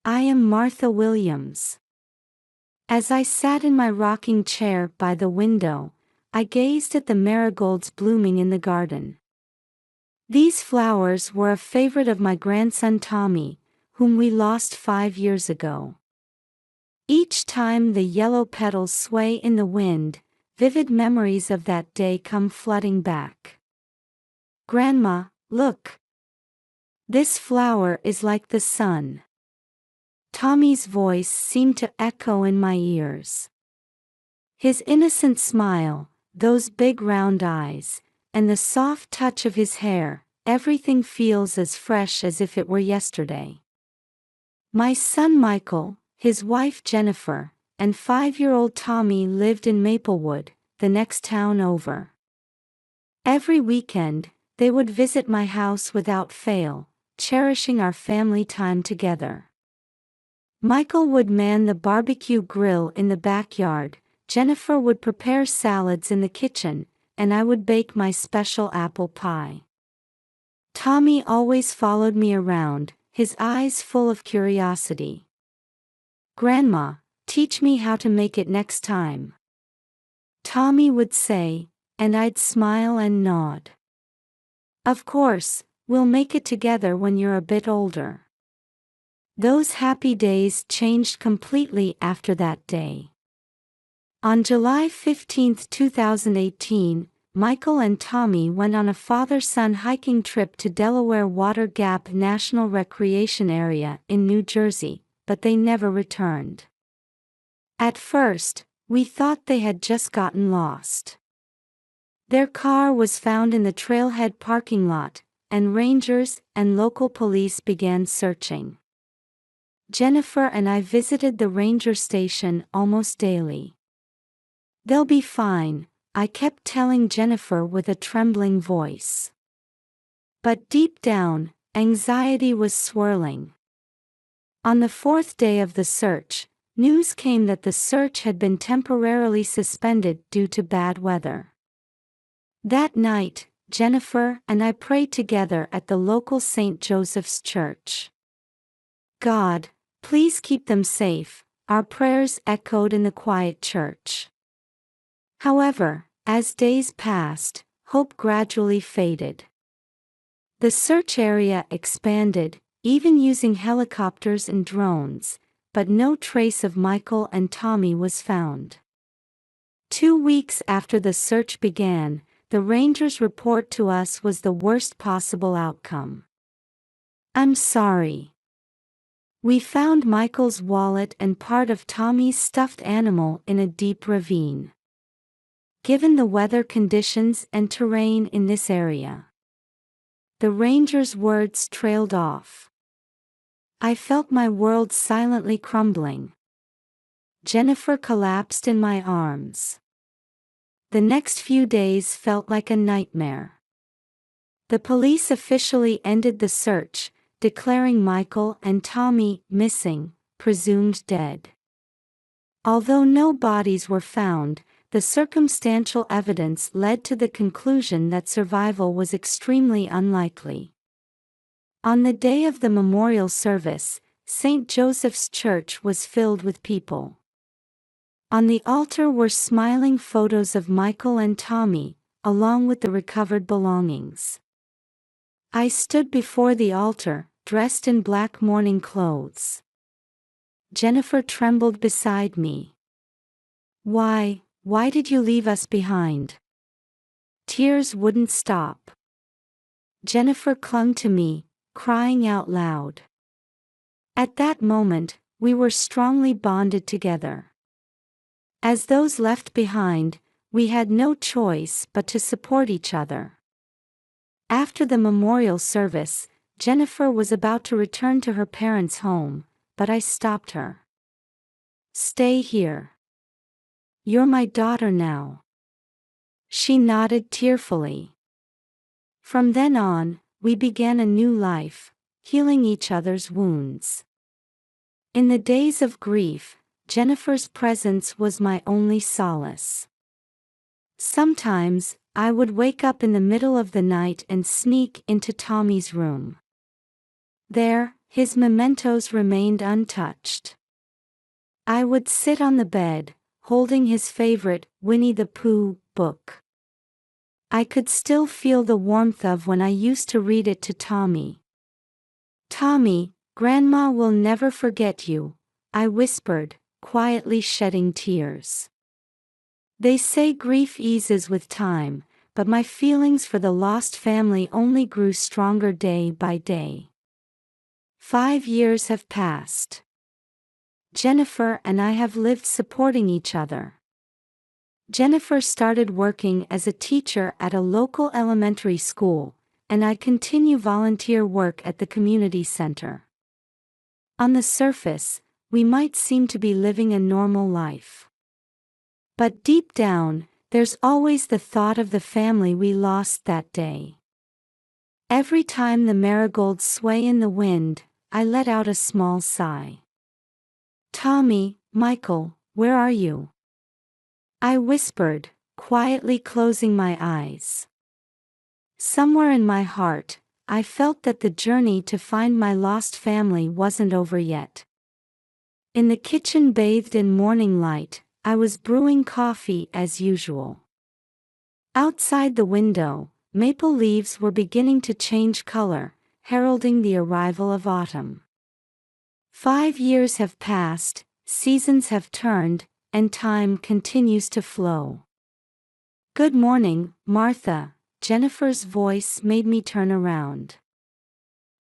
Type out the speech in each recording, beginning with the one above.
I am Martha Williams. As I sat in my rocking chair by the window, I gazed at the marigolds blooming in the garden. These flowers were a favorite of my grandson Tommy, whom we lost 5 years ago. Each time the yellow petals sway in the wind, vivid memories of that day come flooding back. Grandma, look. This flower is like the sun. Tommy's voice seemed to echo in my ears. His innocent smile, those big round eyes, and the soft touch of his hair, everything feels as fresh as if it were yesterday. My son Michael, his wife Jennifer, and 5-year-old Tommy lived in Maplewood, the next town over. Every weekend, they would visit my house without fail, cherishing our family time together. Michael would man the barbecue grill in the backyard, Jennifer would prepare salads in the kitchen, and I would bake my special apple pie. Tommy always followed me around, his eyes full of curiosity. Grandma, teach me how to make it next time. Tommy would say, and I'd smile and nod. Of course, we'll make it together when you're a bit older. Those happy days changed completely after that day. On July 15, 2018, Michael and Tommy went on a father-son hiking trip to Delaware Water Gap National Recreation Area in New Jersey, but they never returned. At first, we thought they had just gotten lost. Their car was found in the trailhead parking lot, and rangers and local police began searching. Jennifer and I visited the ranger station almost daily. They'll be fine, I kept telling Jennifer with a trembling voice. But deep down, anxiety was swirling. On the 4th day of the search, news came that the search had been temporarily suspended due to bad weather. That night, Jennifer and I prayed together at the local St. Joseph's Church. God, please keep them safe, our prayers echoed in the quiet church. However, as days passed, hope gradually faded. The search area expanded, even using helicopters and drones, but no trace of Michael and Tommy was found. 2 weeks after the search began, the rangers' report to us was the worst possible outcome. I'm sorry. We found Michael's wallet and part of Tommy's stuffed animal in a deep ravine. Given the weather conditions and terrain in this area, the rangers' words trailed off. I felt my world silently crumbling. Jennifer collapsed in my arms. The next few days felt like a nightmare. The police officially ended the search, declaring Michael and Tommy missing, presumed dead. Although no bodies were found, the circumstantial evidence led to the conclusion that survival was extremely unlikely. On the day of the memorial service, St. Joseph's Church was filled with people. On the altar were smiling photos of Michael and Tommy, along with the recovered belongings. I stood before the altar, dressed in black mourning clothes. Jennifer trembled beside me. Why did you leave us behind? Tears wouldn't stop. Jennifer clung to me, crying out loud. At that moment, we were strongly bonded together. As those left behind, we had no choice but to support each other. After the memorial service, Jennifer was about to return to her parents' home, but I stopped her. Stay here. You're my daughter now. She nodded tearfully. From then on, we began a new life, healing each other's wounds. In the days of grief, Jennifer's presence was my only solace. Sometimes, I would wake up in the middle of the night and sneak into Tommy's room. There, his mementos remained untouched. I would sit on the bed, holding his favorite Winnie the Pooh book. I could still feel the warmth of when I used to read it to Tommy. "Tommy, Grandma will never forget you," I whispered, quietly shedding tears. They say grief eases with time, but my feelings for the lost family only grew stronger day by day. 5 years have passed. Jennifer and I have lived supporting each other. Jennifer started working as a teacher at a local elementary school, and I continue volunteer work at the community center. On the surface, we might seem to be living a normal life. But deep down, there's always the thought of the family we lost that day. Every time the marigolds sway in the wind, I let out a small sigh. "Tommy, Michael, where are you?" I whispered, quietly closing my eyes. Somewhere in my heart, I felt that the journey to find my lost family wasn't over yet. In the kitchen, bathed in morning light, I was brewing coffee as usual. Outside the window, maple leaves were beginning to change color, heralding the arrival of autumn. 5 years have passed, seasons have turned, and time continues to flow. "Good morning, Martha," Jennifer's voice made me turn around.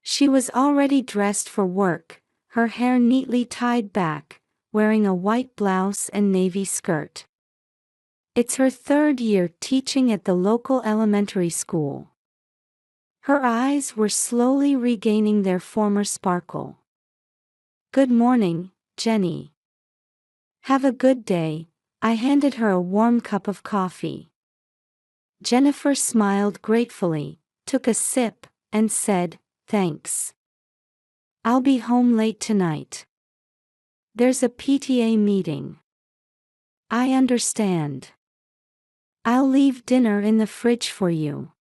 She was already dressed for work, her hair neatly tied back, wearing a white blouse and navy skirt. It's her 3rd year teaching at the local elementary school. Her eyes were slowly regaining their former sparkle. "Good morning, Jenny." "Have a good day," I handed her a warm cup of coffee. Jennifer smiled gratefully, took a sip, and said, "Thanks. I'll be home late tonight. There's a PTA meeting." "I understand. I'll leave dinner in the fridge for you."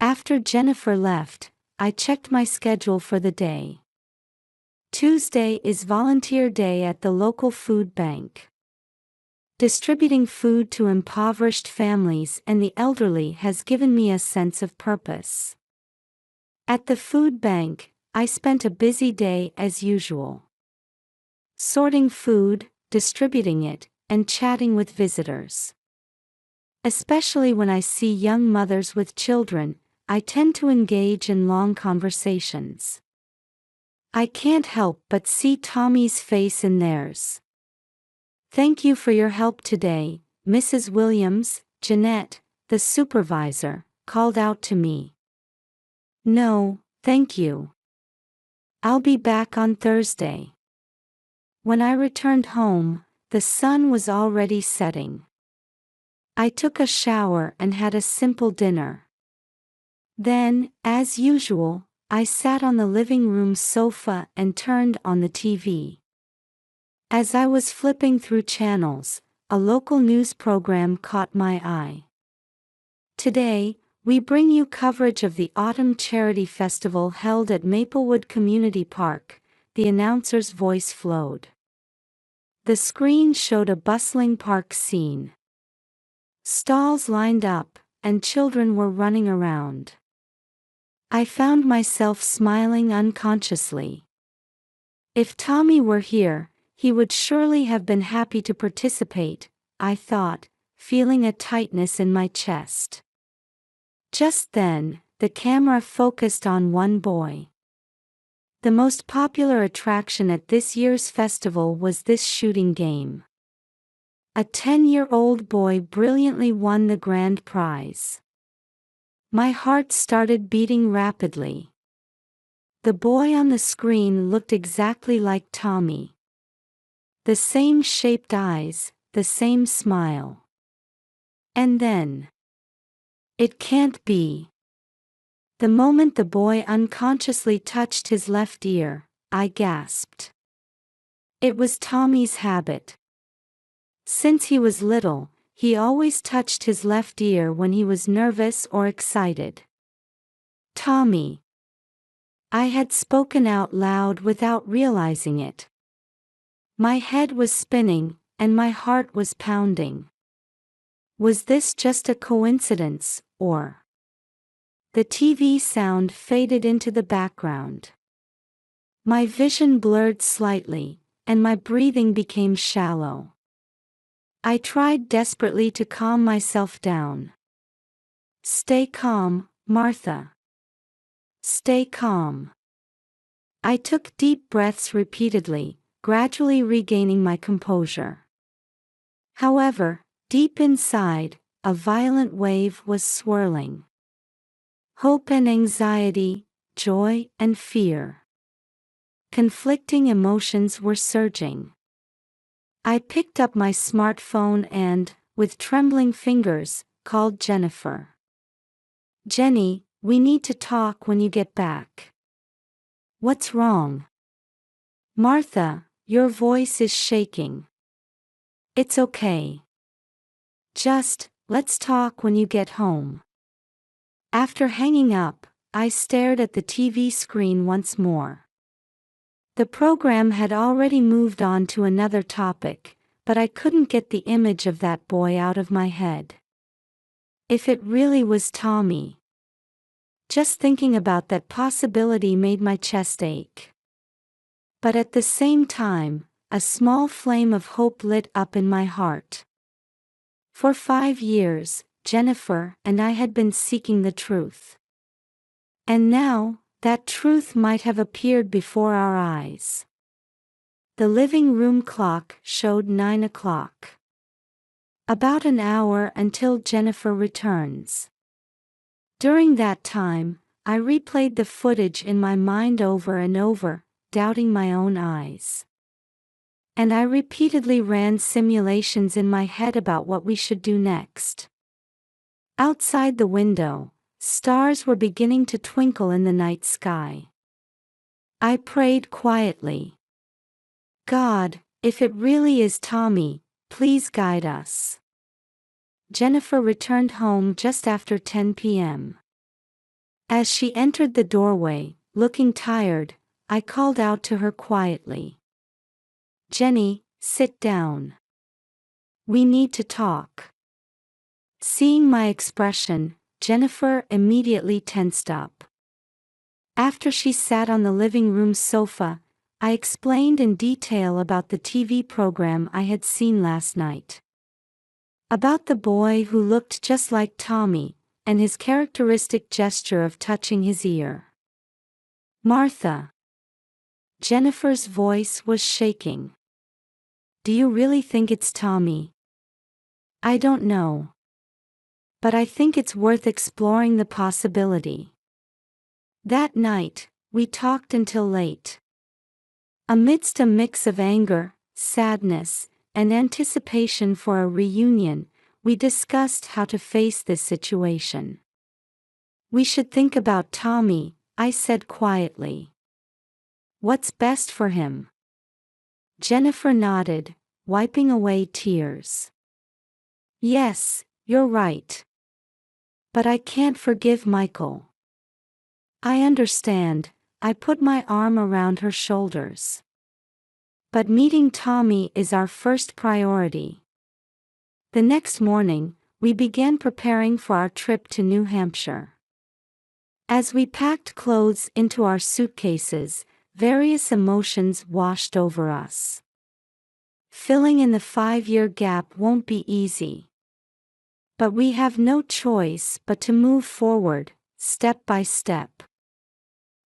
After Jennifer left, I checked my schedule for the day. Tuesday is volunteer day at the local food bank. Distributing food to impoverished families and the elderly has given me a sense of purpose. At the food bank, I spent a busy day as usual. Sorting food, distributing it, and chatting with visitors. Especially when I see young mothers with children, I tend to engage in long conversations. I can't help but see Tommy's face in theirs. "Thank you for your help today, Mrs. Williams," Jeanette, the supervisor, called out to me. "No, thank you. I'll be back on Thursday." When I returned home, the sun was already setting. I took a shower and had a simple dinner. Then, as usual, I sat on the living room sofa and turned on the TV. As I was flipping through channels, a local news program caught my eye. "Today, we bring you coverage of the Autumn Charity Festival held at Maplewood Community Park," the announcer's voice flowed. The screen showed a bustling park scene. Stalls lined up, and children were running around. I found myself smiling unconsciously. If Tommy were here, he would surely have been happy to participate, I thought, feeling a tightness in my chest. Just then, the camera focused on one boy. The most popular attraction at this year's festival was this shooting game. A 10-year-old boy brilliantly won the grand prize. My heart started beating rapidly. The boy on the screen looked exactly like Tommy. The same shaped eyes, the same smile. And then, "It can't be." The moment the boy unconsciously touched his left ear, I gasped. It was Tommy's habit. Since he was little, he always touched his left ear when he was nervous or excited. "Tommy." I had spoken out loud without realizing it. My head was spinning, and my heart was pounding. Was this just a coincidence, or? The TV sound faded into the background. My vision blurred slightly, and my breathing became shallow. I tried desperately to calm myself down. Stay calm, Martha. Stay calm. I took deep breaths repeatedly, gradually regaining my composure. However, deep inside, a violent wave was swirling. Hope and anxiety, joy and fear. Conflicting emotions were surging. I picked up my smartphone and, with trembling fingers, called Jennifer. Jenny, we need to talk when you get back. What's wrong? Martha, your voice is shaking. It's okay. Just, let's talk when you get home. After hanging up, I stared at the TV screen once more. The program had already moved on to another topic, but I couldn't get the image of that boy out of my head. If it really was Tommy. Just thinking about that possibility made my chest ache. But at the same time, a small flame of hope lit up in my heart. For 5 years, Jennifer and I had been seeking the truth. And now, that truth might have appeared before our eyes. The living room clock showed 9 o'clock. About an hour until Jennifer returns. During that time, I replayed the footage in my mind over and over, doubting my own eyes. And I repeatedly ran simulations in my head about what we should do next. Outside the window, stars were beginning to twinkle in the night sky. I prayed quietly. God, if it really is Tommy, please guide us. Jennifer returned home just after 10 p.m. As she entered the doorway, looking tired, I called out to her quietly. Jenny, sit down. We need to talk. Seeing my expression, Jennifer immediately tensed up. After she sat on the living room sofa, I explained in detail about the TV program I had seen last night. About the boy who looked just like Tommy, and his characteristic gesture of touching his ear. Martha. Jennifer's voice was shaking. Do you really think it's Tommy? I don't know. But I think it's worth exploring the possibility. That night, we talked until late. Amidst a mix of anger, sadness, and anticipation for a reunion, we discussed how to face this situation. We should think about Tommy, I said quietly. What's best for him? Jennifer nodded, wiping away tears. Yes, you're right. But I can't forgive Michael. I understand, I put my arm around her shoulders. But meeting Tommy is our first priority. The next morning, we began preparing for our trip to New Hampshire. As we packed clothes into our suitcases, various emotions washed over us. Filling in the 5-year gap won't be easy. But we have no choice but to move forward, step by step.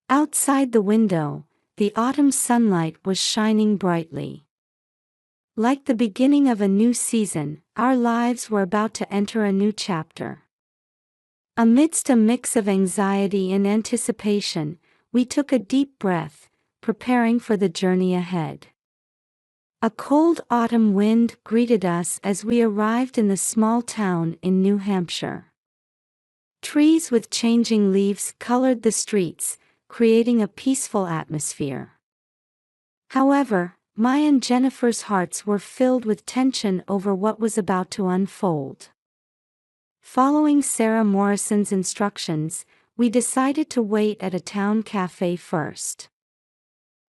Outside the window, the autumn sunlight was shining brightly. Like the beginning of a new season, our lives were about to enter a new chapter. Amidst a mix of anxiety and anticipation, we took a deep breath, preparing for the journey ahead. A cold autumn wind greeted us as we arrived in the small town in New Hampshire. Trees with changing leaves colored the streets, creating a peaceful atmosphere. However, my and Jennifer's hearts were filled with tension over what was about to unfold. Following Sarah Morrison's instructions, we decided to wait at a town cafe first,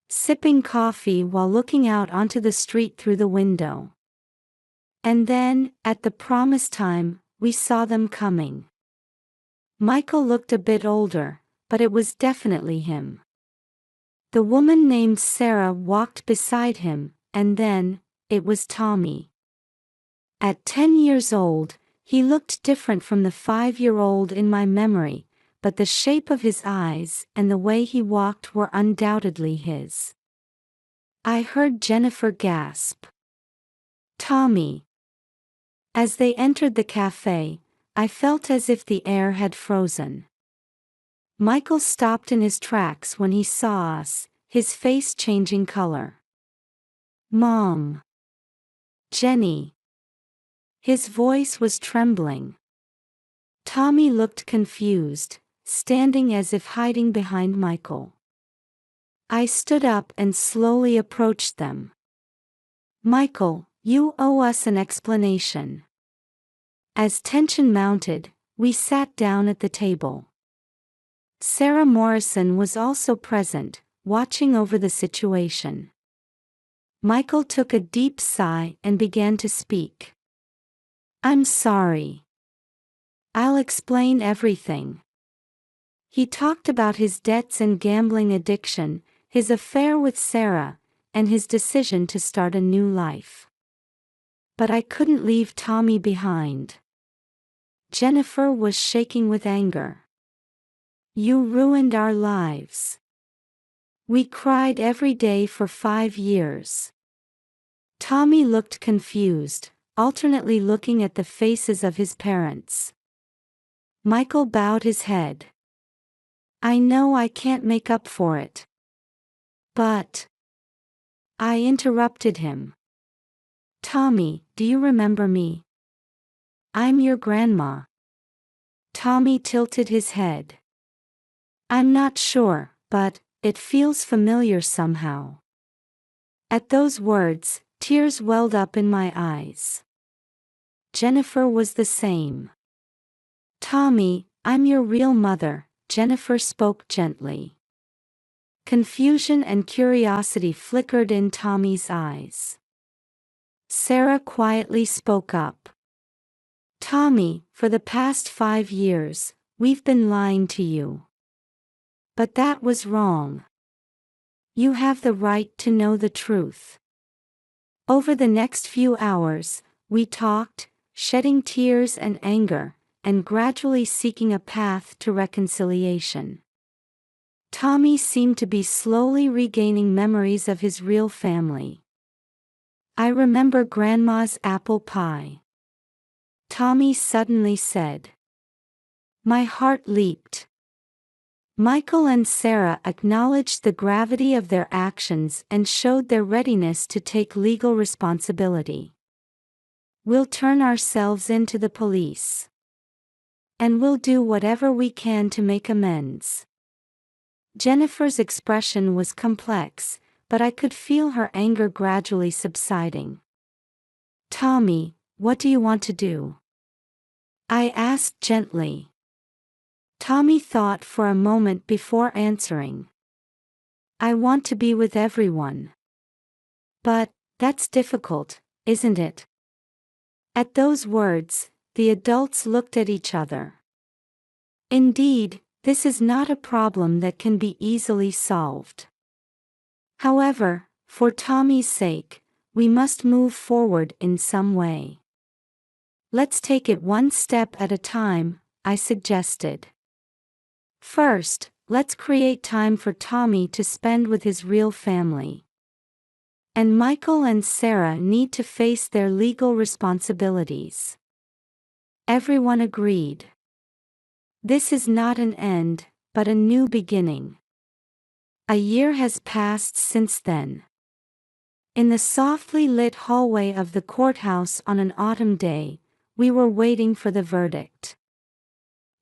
sipping coffee while looking out onto the street through the window. And then, at the promised time, we saw them coming. Michael looked a bit older, but it was definitely him. The woman named Sarah walked beside him, and then, it was Tommy. At 10 years old, he looked different from the 5-year-old in my memory, but the shape of his eyes and the way he walked were undoubtedly his. I heard Jennifer gasp, "Tommy!" As they entered the cafe, I felt as if the air had frozen. Michael stopped in his tracks when he saw us, his face changing color. "Mom! Jenny!" His voice was trembling. Tommy looked confused, standing as if hiding behind Michael. I stood up and slowly approached them. "Michael, you owe us an explanation." As tension mounted, we sat down at the table. Sarah Morrison was also present, watching over the situation. Michael took a deep sigh and began to speak. "I'm sorry. I'll explain everything." He talked about his debts and gambling addiction, his affair with Sarah, and his decision to start a new life. But I couldn't leave Tommy behind. Jennifer was shaking with anger. "You ruined our lives. We cried every day for 5 years." Tommy looked confused, alternately looking at the faces of his parents. Michael bowed his head. "I know I can't make up for it. But..." I interrupted him. "Tommy, do you remember me? I'm your grandma." Tommy tilted his head. "I'm not sure, but it feels familiar somehow." At those words, tears welled up in my eyes. Jennifer was the same. "Tommy, I'm your real mother," Jennifer spoke gently. Confusion and curiosity flickered in Tommy's eyes. Sarah quietly spoke up. "Tommy, for the past 5 years, we've been lying to you. But that was wrong. You have the right to know the truth." Over the next few hours, we talked, shedding tears and anger, and gradually seeking a path to reconciliation. Tommy seemed to be slowly regaining memories of his real family. "I remember Grandma's apple pie," Tommy suddenly said. My heart leaped. Michael and Sarah acknowledged the gravity of their actions and showed their readiness to take legal responsibility. "We'll turn ourselves in to the police. And we'll do whatever we can to make amends." Jennifer's expression was complex, but I could feel her anger gradually subsiding. "Tommy, what do you want to do?" I asked gently. Tommy thought for a moment before answering. "I want to be with everyone." "But, that's difficult, isn't it?" At those words, the adults looked at each other. Indeed, this is not a problem that can be easily solved. However, for Tommy's sake, we must move forward in some way. "Let's take it one step at a time," I suggested. "First, let's create time for Tommy to spend with his real family. And Michael and Sarah need to face their legal responsibilities." Everyone agreed. This is not an end, but a new beginning. A year has passed since then. In the softly lit hallway of the courthouse on an autumn day, we were waiting for the verdict.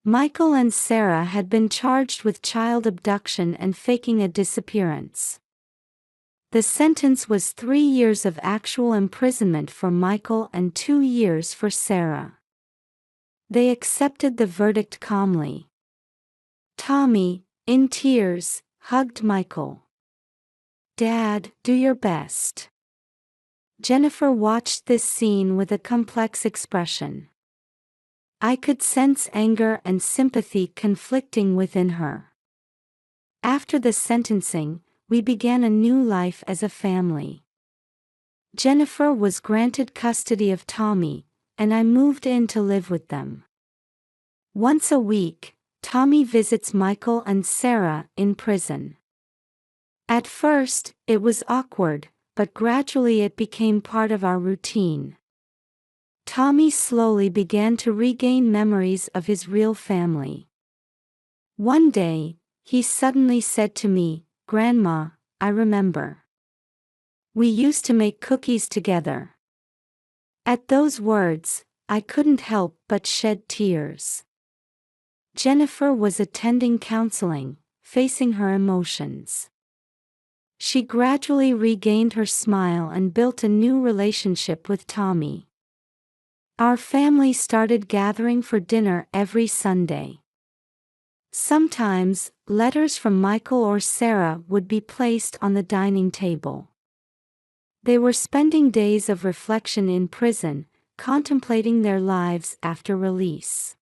Michael and Sarah had been charged with child abduction and faking a disappearance. The sentence was 3 years of actual imprisonment for Michael and 2 years for Sarah. They accepted the verdict calmly. Tommy, in tears, hugged Michael. "Dad, do your best." Jennifer watched this scene with a complex expression. I could sense anger and sympathy conflicting within her. After the sentencing, we began a new life as a family. Jennifer was granted custody of Tommy, and I moved in to live with them. Once a week, Tommy visits Michael and Sarah in prison. At first, it was awkward, but gradually it became part of our routine. Tommy slowly began to regain memories of his real family. One day, he suddenly said to me, "Grandma, I remember. We used to make cookies together." At those words, I couldn't help but shed tears. Jennifer was attending counseling, facing her emotions. She gradually regained her smile and built a new relationship with Tommy. Our family started gathering for dinner every Sunday. Sometimes, letters from Michael or Sarah would be placed on the dining table. They were spending days of reflection in prison, contemplating their lives after release.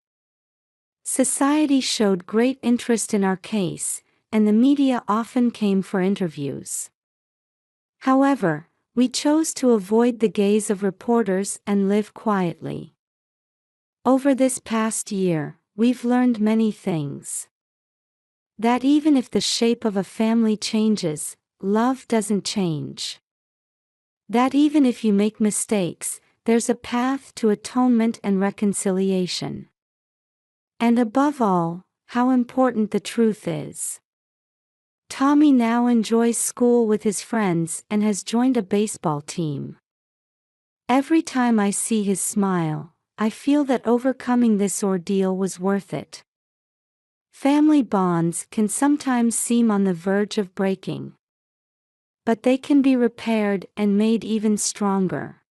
Society showed great interest in our case, and the media often came for interviews. However, we chose to avoid the gaze of reporters and live quietly. Over this past year, we've learned many things. That even if the shape of a family changes, love doesn't change. That even if you make mistakes, there's a path to atonement and reconciliation. And above all, how important the truth is. Tommy now enjoys school with his friends and has joined a baseball team. Every time I see his smile, I feel that overcoming this ordeal was worth it. Family bonds can sometimes seem on the verge of breaking. But they can be repaired and made even stronger.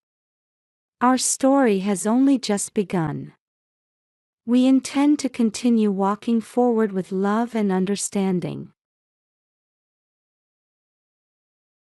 Our story has only just begun. We intend to continue walking forward with love and understanding.